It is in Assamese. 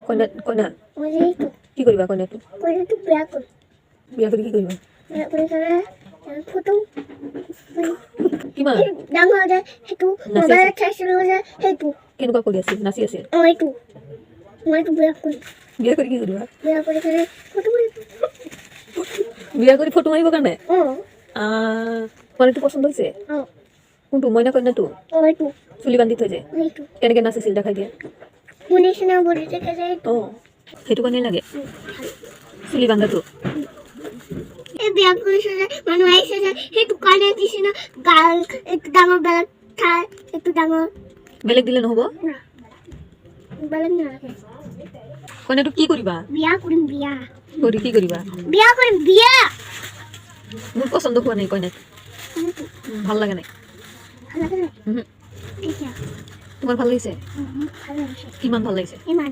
কইনা কইনা মই যে এইটো কি কৰিবা কইনাটো কইনাটো বিয়া কৰিম বিয়া কৰি কি কৰিবা বিয়া কৰি পেলাই ফটো কিমান ডাঙৰ যে সেইটো মোবাইলত চাইছিলোঁ যে সেইটো কেনেকুৱা কৰি আছিল নাচি আছিল এইটো মই এইটো বিয়া কৰিম বিয়া কৰি কি কৰিবা বিয়া কৰি পেলাই ফটো মাৰিম বিয়া কৰি ফটো মাৰিবৰ কাৰণে অঁ কইনাটো পচন্দ হৈছে অঁ কোনটো মইনা কইনাটো এইটো চুলি বান্ধি থৈ যায় এইটো কেনেকৈ নাচিছিল দেখাই দিয়া মোৰ নিচিনা বডি থাকে যে এইটো অঁ সেইটো কাৰণেই লাগে চুলি বান্ধাটো এই বিয়া কৰিছে যে মানুহ আহিছে যে সেইটো কাৰণে নিচিনা গাল এইটো ডাঙৰ বেলেগ ঠাই এইটো ডাঙৰ বেলেগ দিলে নহ'ব বেলেগ নালাগে কইনাটো কি কৰিবা বিয়া কৰিম বিয়া কৰি কি কৰিবা বিয়া কৰিম বিয়া মোৰ পচন্দ হোৱা নাই কইনাটো ভাল লাগে নাই ভাল লাগে নাই উহু। এতিয়া তোমাৰ ভাল লাগিছে ভাল লাগিছে কিমান ভাল লাগিছে ইমান